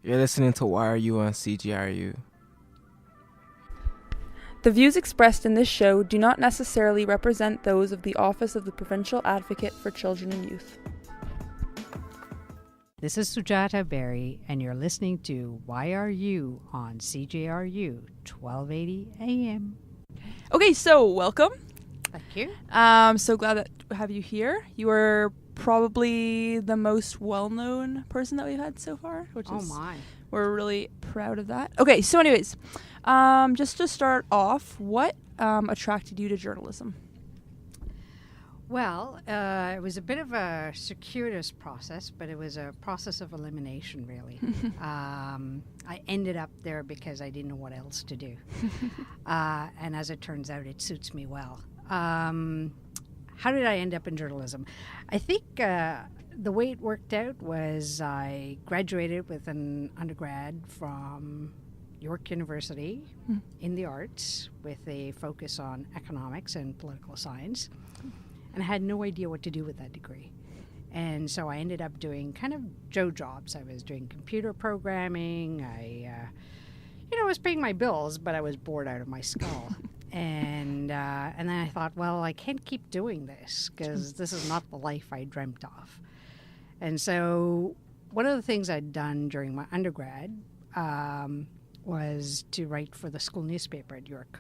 You're listening to YRU on CJRU. The views expressed in this show do not necessarily represent those of the Office of the Provincial Advocate for Children and Youth. This is Sujata Berry, and you're listening to YRU on CJRU 1280 AM. Okay, so welcome. Thank you. So glad to have you here. You are probably the most well-known person that we've had so far, which is we're really proud of that. Okay, so anyways, just to start off, what attracted you to journalism? Well, it was a bit of a circuitous process, but it was a process of elimination, really. I ended up there because I didn't know what else to do. And as it turns out, it suits me well. How did I end up in journalism? I think the way it worked out was I graduated with an undergrad from York University in the arts with a focus on economics and political science. And I had no idea what to do with that degree. And so I ended up doing kind of Joe jobs. I was doing computer programming. I was paying my bills, but I was bored out of my skull. And then I thought, well, I can't keep doing this because this is not the life I dreamt of. And so one of the things I'd done during my undergrad was to write for the school newspaper at York.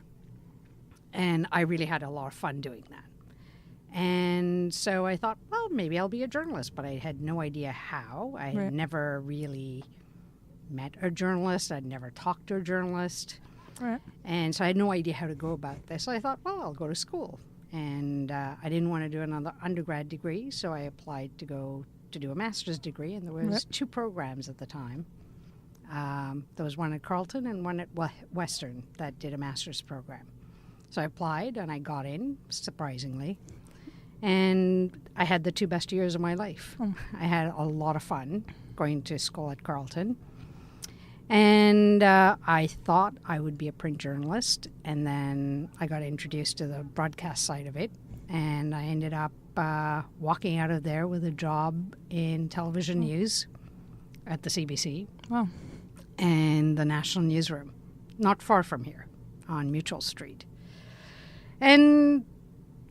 And I really had a lot of fun doing that. And so I thought, well, maybe I'll be a journalist, but I had no idea how. I had never really met a journalist. I'd never talked to a journalist. Right. And so I had no idea how to go about this. So I thought, well, I'll go to school. And I didn't want to do another undergrad degree, so I applied to go to do a master's degree. And there was two programs at the time. There was one at Carlton and one at Western that did a master's program. So I applied and I got in, surprisingly. And I had the two best years of my life. I had a lot of fun going to school at Carlton. And I thought I would be a print journalist. And then I got introduced to the broadcast side of it. And I ended up walking out of there with a job in television news at the CBC. Wow. And the National Newsroom, not far from here on Mutual Street. And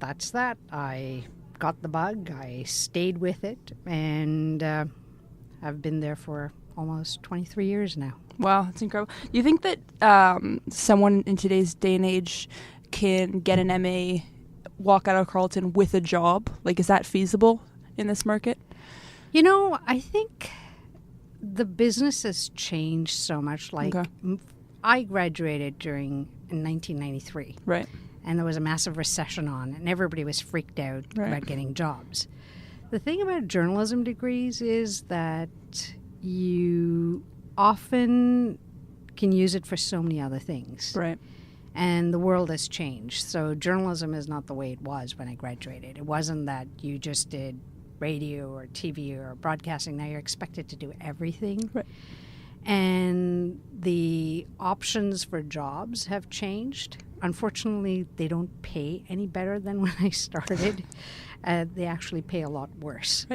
that's that. I got the bug. I stayed with it, and I've been there for almost 23 years now. Wow, that's incredible. Do you think that someone in today's day and age can get an MA, walk out of Carleton with a job? Like, is that feasible in this market? You know, I think the business has changed so much. Like, I graduated in 1993. Right. And there was a massive recession on, and everybody was freaked out about getting jobs. The thing about journalism degrees is that you often can use it for so many other things. Right. And the world has changed. So journalism is not the way it was when I graduated. It wasn't that you just did radio or TV or broadcasting. Now you're expected to do everything. Right. And the options for jobs have changed. Unfortunately, they don't pay any better than when I started. They actually pay a lot worse,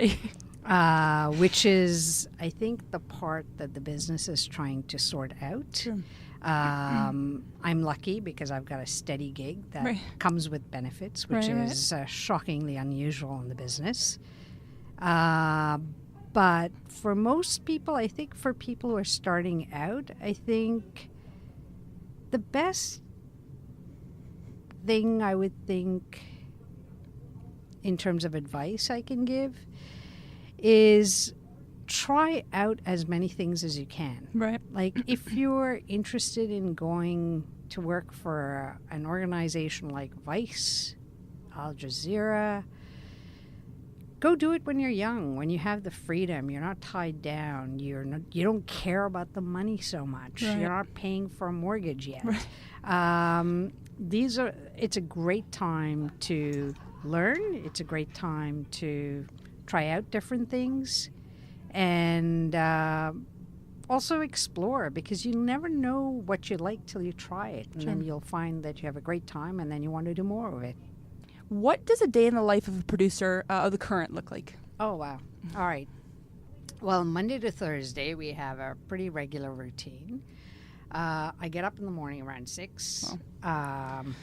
which is, I think, the part that the business is trying to sort out. Sure. I'm lucky because I've got a steady gig that comes with benefits, which is shockingly unusual in the business. But for most people, I think for people who are starting out, I think the best thing I would think in terms of advice I can give is try out as many things as you can. Right. Like if you're interested in going to work for an organization like Vice, Al Jazeera, go do it when you're young, when you have the freedom. You're not tied down. You don't care about the money so much. Right. You're not paying for a mortgage yet. Right. It's a great time to learn. It's a great time to try out different things and also explore, because you never know what you like till you try it. And then you'll find that you have a great time and then you want to do more of it. What does a day in the life of a producer of The Current look like? Oh, wow. All right. Well, Monday to Thursday, we have a pretty regular routine. I get up in the morning around 6,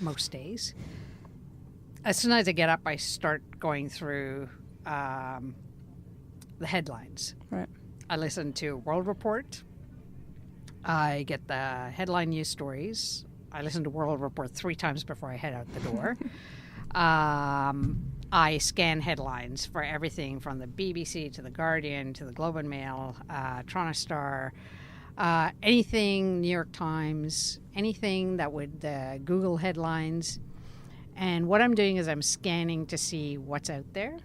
most days. As soon as I get up, I start going through the headlines. Right. I listen to World Report. I get the headline news stories. I listen to World Report 3 times before I head out the door. I scan headlines for everything from the BBC to the Guardian to the Globe and Mail, Toronto Star, anything New York Times, anything that would Google headlines. And what I'm doing is I'm scanning to see what's out there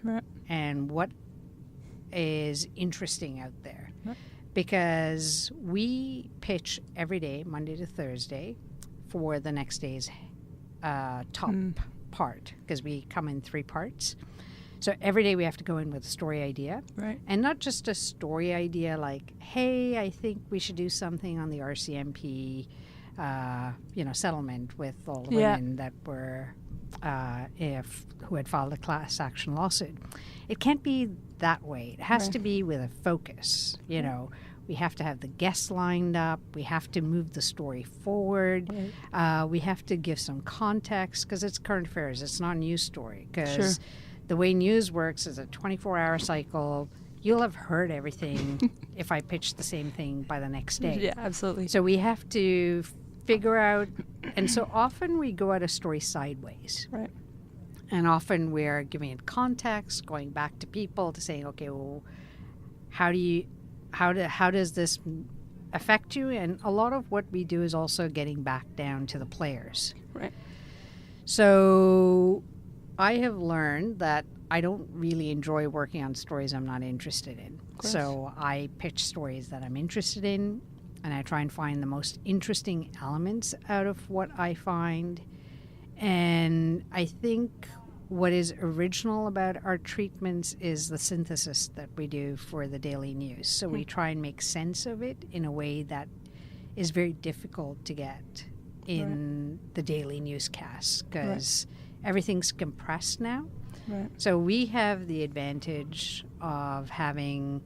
and what is interesting out there. Because we pitch every day, Monday to Thursday, for the next day's top part, because we come in 3 parts. So every day we have to go in with a story idea. Right. And not just a story idea like, hey, I think we should do something on the RCMP, settlement with all the women that were, who had filed a class action lawsuit. It can't be that way. It has to be with a focus, you know. We have to have the guests lined up. We have to move the story forward. We have to give some context because it's current affairs. It's not a news story. Because the way news works is a 24-hour cycle. You'll have heard everything if I pitch the same thing by the next day. Yeah, absolutely. So we have to figure out, and so often we go at a story sideways. Right. And often we're giving it context, going back to people to saying, okay, well, how does this affect you? And a lot of what we do is also getting back down to the players. Right. So I have learned that I don't really enjoy working on stories I'm not interested in. So I pitch stories that I'm interested in, and I try and find the most interesting elements out of what I find. And I think what is original about our treatments is the synthesis that we do for the daily news. So we try and make sense of it in a way that is very difficult to get in the daily newscasts because everything's compressed now. Right. So we have the advantage of having,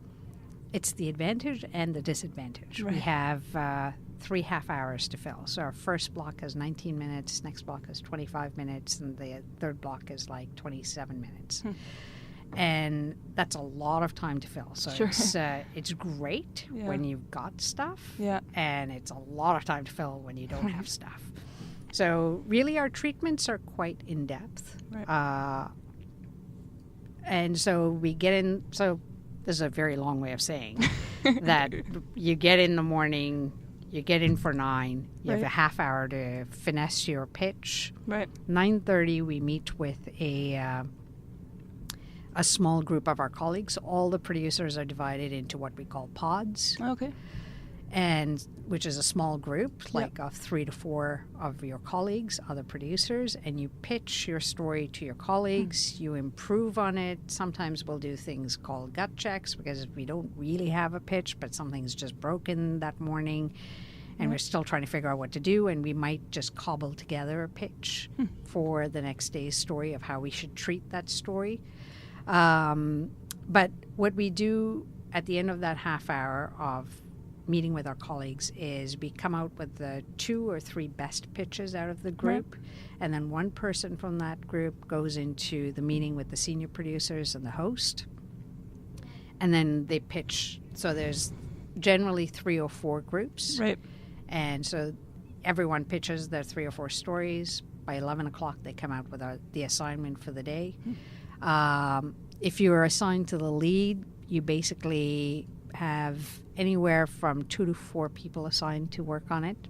it's the advantage and the disadvantage. Right. We have 3 half hours to fill. So our first block has 19 minutes, next block is 25 minutes, and the third block is like 27 minutes. And that's a lot of time to fill. So it's great when you've got stuff, and it's a lot of time to fill when you don't have stuff. So really our treatments are quite in-depth. Right. And so we get in, so this is a very long way of saying that you get in the morning, you get in for 9, you have a half hour to finesse your pitch. Right. 9:30 we meet with a small group of our colleagues. All the producers are divided into what we call pods. Okay. And which is a small group, like of 3 to 4 of your colleagues, other producers, and you pitch your story to your colleagues, you improve on it. Sometimes we'll do things called gut checks because we don't really have a pitch, but something's just broken that morning, and we're still trying to figure out what to do, and we might just cobble together a pitch for the next day's story of how we should treat that story. But what we do at the end of that half hour of meeting with our colleagues is we come out with the 2 or 3 best pitches out of the group, and then one person from that group goes into the meeting with the senior producers and the host, and then they pitch. So there's generally 3 or 4 groups, right? And so everyone pitches their 3 or 4 stories. By 11 o'clock they come out with the assignment for the day. If you're assigned to the lead, you basically have anywhere from 2 to 4 people assigned to work on it,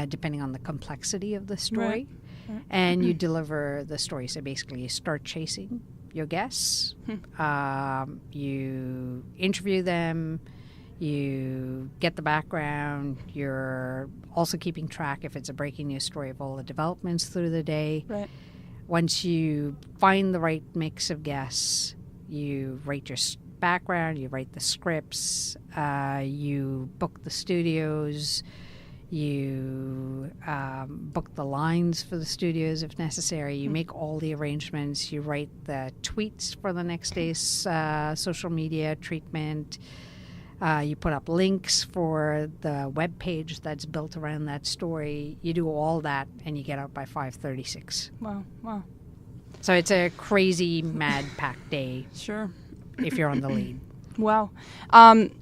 depending on the complexity of the story. Right. And you deliver the story. So basically you start chasing your guests, you interview them, you get the background, you're also keeping track, if it's a breaking news story, of all the developments through the day. Right. Once you find the right mix of guests, you rate your background, you write the scripts, you book the studios, You book the lines for the studios if necessary. You make all the arrangements. You write the tweets for the next day's social media treatment. You put up links for the web page that's built around that story. You do all that, and you get out by 5:36. Wow. So it's a crazy, mad-packed day. Sure. If you're on the lead. Wow. Kind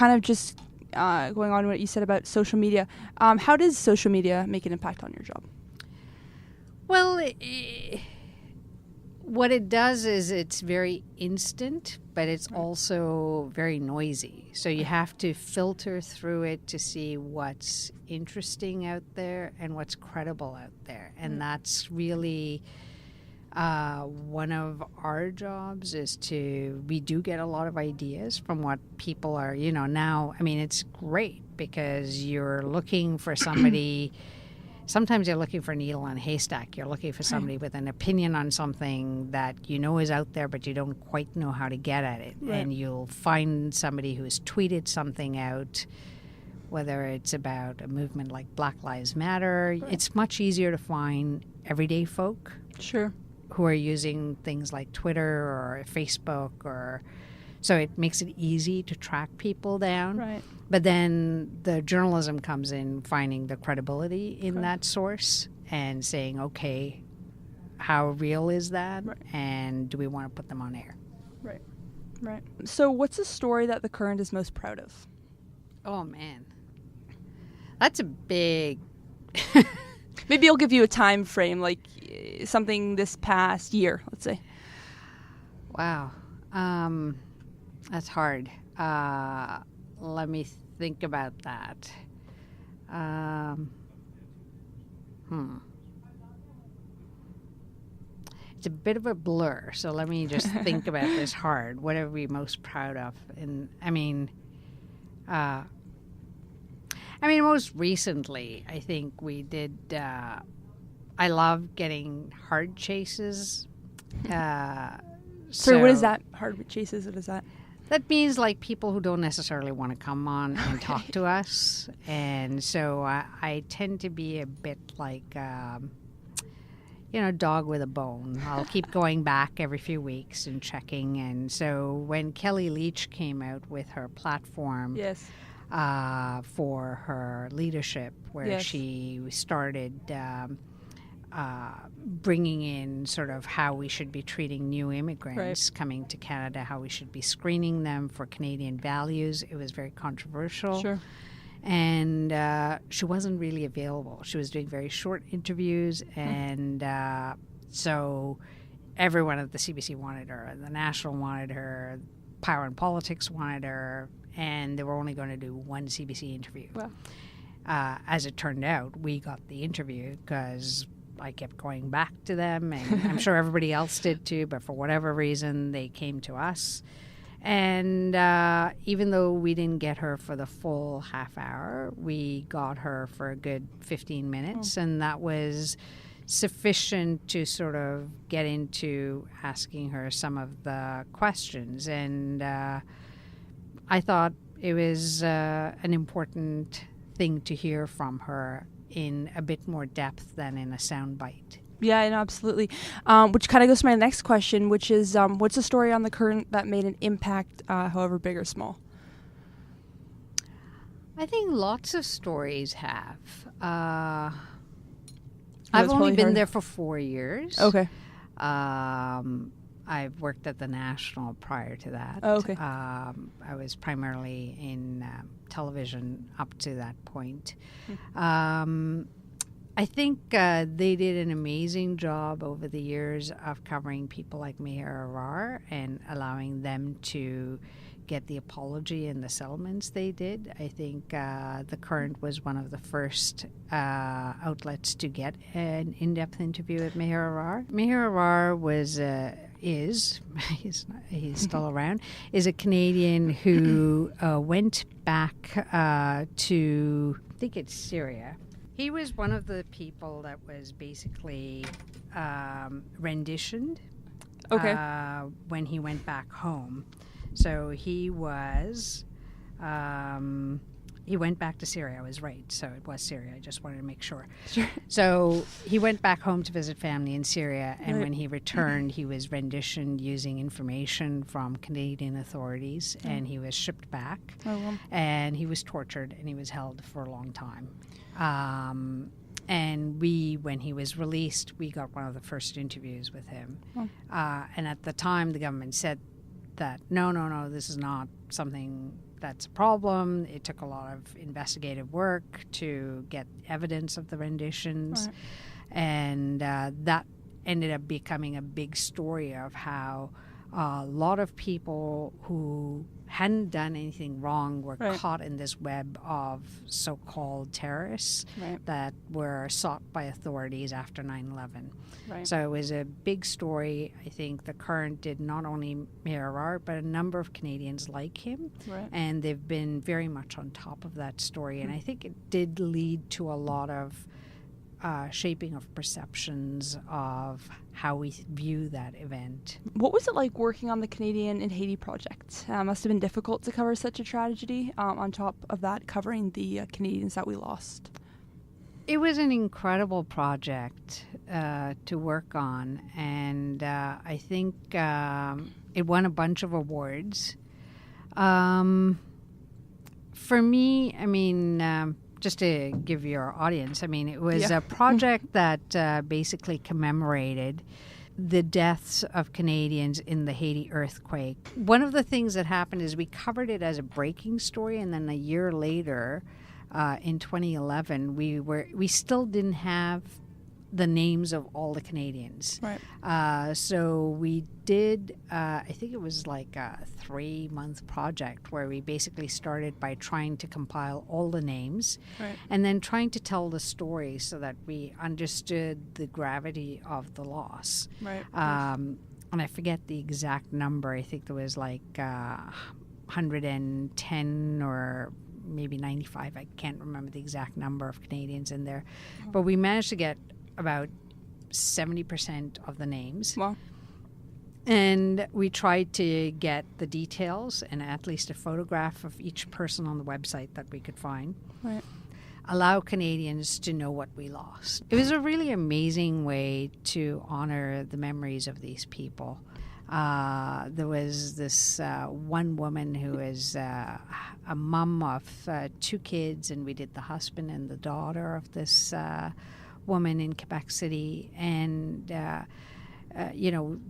of just going on what you said about social media. How does social media make an impact on your job? Well, what it does is it's very instant, but it's also very noisy. So you have to filter through it to see what's interesting out there and what's credible out there. And that's really one of our jobs is we do get a lot of ideas from what people are, now. I mean, it's great because you're looking for somebody. Sometimes you're looking for a needle in a haystack. You're looking for somebody with an opinion on something that is out there, but you don't quite know how to get at it. Right. And you'll find somebody who's tweeted something out, whether it's about a movement like Black Lives Matter. Right. It's much easier to find everyday folk. Sure. Who are using things like Twitter or Facebook so it makes it easy to track people down. Right. But then the journalism comes in, finding the credibility in that source and saying, okay, how real is that? Right. And do we want to put them on air? Right. So what's the story that the Current is most proud of? Oh, man. That's a big... Maybe I'll give you a time frame, like something this past year, let's say. Wow. That's hard. Let me think about that. It's a bit of a blur, so let me just think about this hard. What are we most proud of? And I mean, most recently, I think we did. I love getting hard chases. So what is that? Hard chases? What is that? That means like people who don't necessarily want to come on and talk to us. And so I tend to be a bit like, dog with a bone. I'll keep going back every few weeks and checking. And so when Kelly Leach came out with her platform for her leadership, where she started bringing in sort of how we should be treating new immigrants coming to Canada, how we should be screening them for Canadian values. It was very controversial. Sure. And she wasn't really available. She was doing very short interviews, and so everyone at the CBC wanted her, the National wanted her, Power and Politics wanted her, and they were only going to do one CBC interview. Wow. As it turned out, we got the interview because I kept going back to them, and I'm sure everybody else did too, but for whatever reason, they came to us. And even though we didn't get her for the full half hour, we got her for a good 15 minutes, and that was sufficient to sort of get into asking her some of the questions. And I thought it was an important thing to hear from her in a bit more depth than in a soundbite. Yeah, no, absolutely. Which kind of goes to my next question, which is, what's the story on the Current that made an impact, however big or small? I think lots of stories have. I've only been there for 4 years. Okay. I've worked at the National prior to that. Oh, okay. I was primarily in television up to that point. I think they did an amazing job over the years of covering people like Meher Arar and allowing them to get the apology and the settlements they did. I think the Current was one of the first outlets to get an in-depth interview with Meher Arar. Meher Arar he's still around, is a Canadian who went back to, I think it's Syria. He was one of the people that was basically renditioned when he went back home. So he was He went back to Syria. I was right. So it was Syria. I just wanted to make sure. Sure. So he went back home to visit family in Syria. And when he returned, he was renditioned using information from Canadian authorities. And he was shipped back. Oh, well. And he was tortured. And he was held for a long time. And when he was released, we got one of the first interviews with him. Oh. And at the time, the government said that, no, this is not something that's a problem. It took a lot of investigative work to get evidence of the renditions. Right. And that ended up becoming a big story of how a lot of people who hadn't done anything wrong were caught in this web of so-called terrorists that were sought by authorities after 9/11. Right. So it was a big story. I think the Current did not only mirror art, but a number of Canadians like him. Right. And they've been very much on top of that story. And I think it did lead to a lot of shaping of perceptions of how we view that event. What was it like working on the Canadian and Haiti project? Must have been difficult to cover such a tragedy, on top of that, covering the Canadians that we lost. It was an incredible project to work on, and I think it won a bunch of awards. For me, I mean, just to give your audience, I mean, it was a project that basically commemorated the deaths of Canadians in the Haiti earthquake. One of the things that happened is we covered it as a breaking story, and then a year later, in 2011, we still didn't have the names of all the Canadians. Right. So we did, I think it was like a 3-month project where we basically started by trying to compile all the names and then trying to tell the story so that we understood the gravity of the loss. Right. And I forget the exact number. I think there was like 110 or maybe 95. I can't remember the exact number of Canadians in there. But we managed to get about 70% of the names. Wow. And we tried to get the details and at least a photograph of each person on the website that we could find. Right. Allow Canadians to know what we lost. It was a really amazing way to honor the memories of these people. There was this one woman who was a mom of 2 kids, and we did the husband and the daughter of this woman in Quebec City, and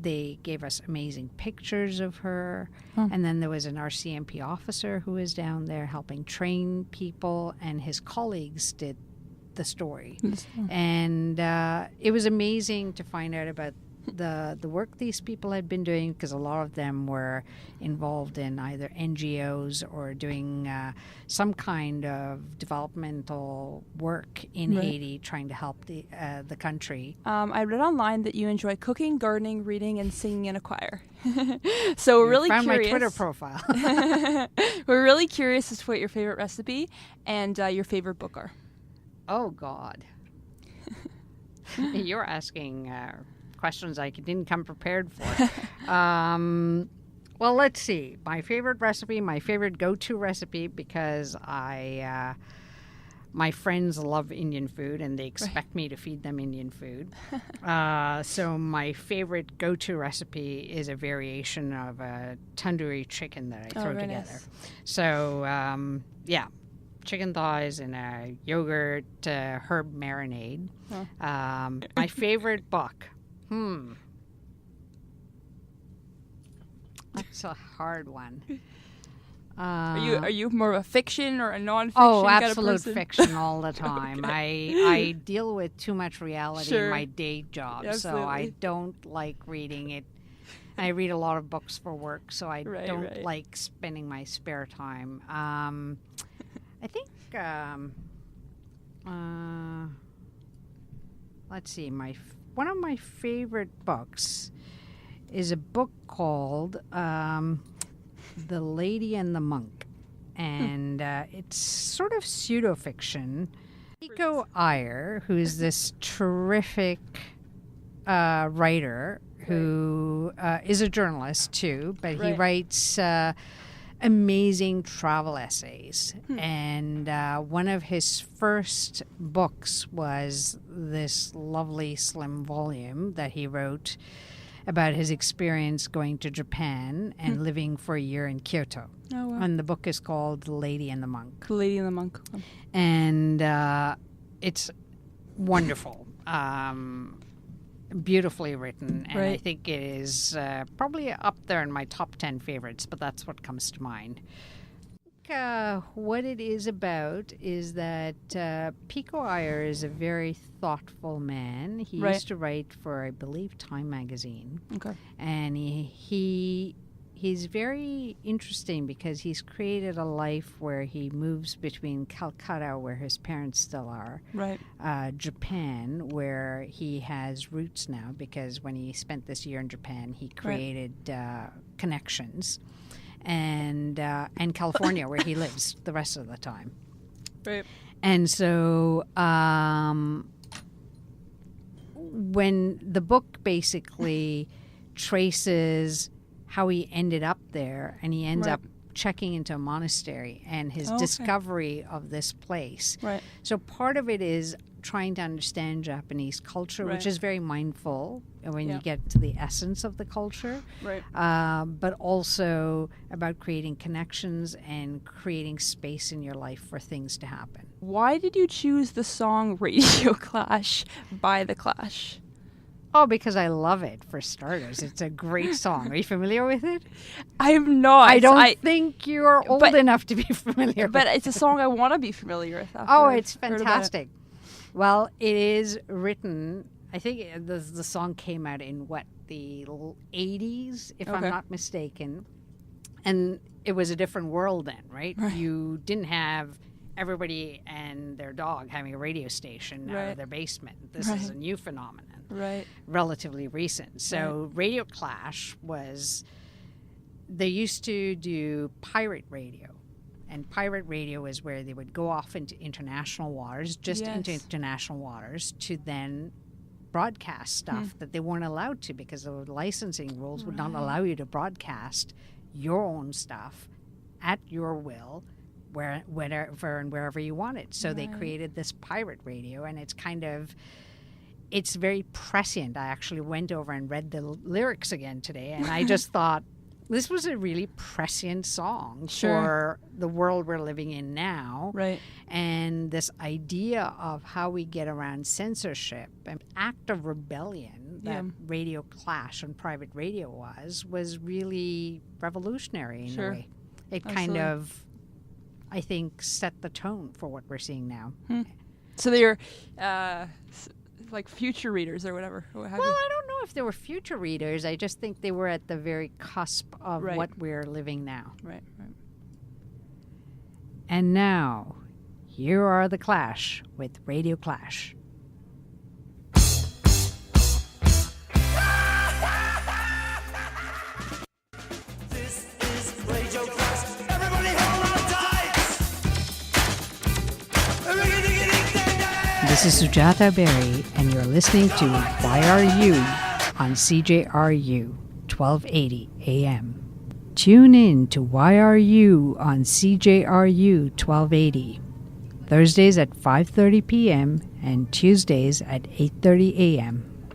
they gave us amazing pictures of her. And then there was an RCMP officer who was down there helping train people, and his colleagues did the story. And it was amazing to find out about the work these people had been doing, because a lot of them were involved in either NGOs or doing some kind of developmental work in Haiti, trying to help the country. I read online that you enjoy cooking, gardening, reading, and singing in a choir. So we're really found curious. My Twitter profile. We're really curious as to what your favorite recipe and your favorite book are. Oh God, you're asking questions I didn't come prepared for. Well, let's see. My favorite recipe, my favorite go-to recipe, because my friends love Indian food and they expect me to feed them Indian food. So my favorite go-to recipe is a variation of a tandoori chicken that I throw together. Nice. So, chicken thighs in a yogurt herb marinade. My favorite book. That's a hard one. Are you more of a fiction or a non-fiction kind of person? Fiction all the time. Okay. I deal with too much reality in my day job, so I don't like reading it. I read a lot of books for work, so I don't like spending my spare time. I think let's see, one of my favorite books is a book called The Lady and the Monk. And it's sort of pseudo-fiction. Nico Iyer, who's this terrific writer who is a journalist too, but he writes amazing travel essays. And one of his first books was this lovely slim volume that he wrote about his experience going to Japan and living for a year in Kyoto. Oh, wow. And the book is called The Lady and the Monk. The Lady and the Monk. And it's wonderful. Beautifully written. And I think it is probably up there in my top 10 favorites, but that's what comes to mind. What it is about is that Pico Iyer is a very thoughtful man. He used to write for, I believe, Time magazine. Okay. And he's very interesting because he's created a life where he moves between Calcutta, where his parents still are, Japan, where he has roots now, because when he spent this year in Japan, he created connections. And California, where he lives the rest of the time. Right. And so when the book basically traces how he ended up there, and he ends up checking into a monastery and his discovery of this place. Right. So part of it is trying to understand Japanese culture, which is very mindful when you get to the essence of the culture, but also about creating connections and creating space in your life for things to happen. Why did you choose the song Radio Clash by The Clash? Oh, because I love it, for starters. It's a great song. Are you familiar with it? I'm not. I don't think you're old enough to be familiar with it. But it's a song I want to be familiar with. Oh, it's fantastic. Well, it is written, I think the song came out in, the 80s, if I'm not mistaken. And it was a different world then, right? You didn't have everybody and their dog having a radio station out of their basement. This is a new phenomenon, relatively recent. So Radio Clash they used to do pirate radio. And pirate radio is where they would go off into international waters, into international waters, to then broadcast stuff that they weren't allowed to, because the licensing rules would not allow you to broadcast your own stuff at your will, whenever and wherever you wanted. So they created this pirate radio, and it's very prescient. I actually went over and read the lyrics again today, and I just thought, this was a really prescient song for the world we're living in now. Right. And this idea of how we get around censorship, an act of rebellion that Radio Clash and private radio was really revolutionary in a way. It kind of, I think, set the tone for what we're seeing now. So they're like future readers or whatever. I don't know if they were future readers. I just think they were at the very cusp of what we're living now. Right. And now, here are The Clash with Radio Clash. This is Sujata Berry, and you're listening to YRU on CJRU 1280 AM. Tune in to YRU on CJRU 1280, Thursdays at 5:30 p.m. and Tuesdays at 8:30 a.m.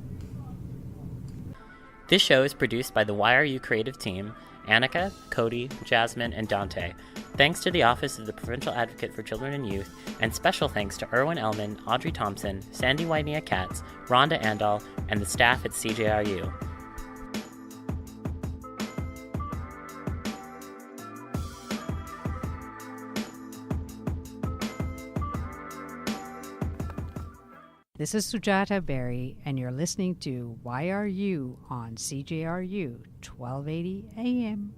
This show is produced by the YRU creative team, Annika, Cody, Jasmine, and Dante. Thanks to the Office of the Provincial Advocate for Children and Youth, and special thanks to Erwin Ellman, Audrey Thompson, Sandy Wydnia Katz, Rhonda Andal, and the staff at CJRU. This is Sujata Berry, and you're listening to YRU on CJRU 1280 AM.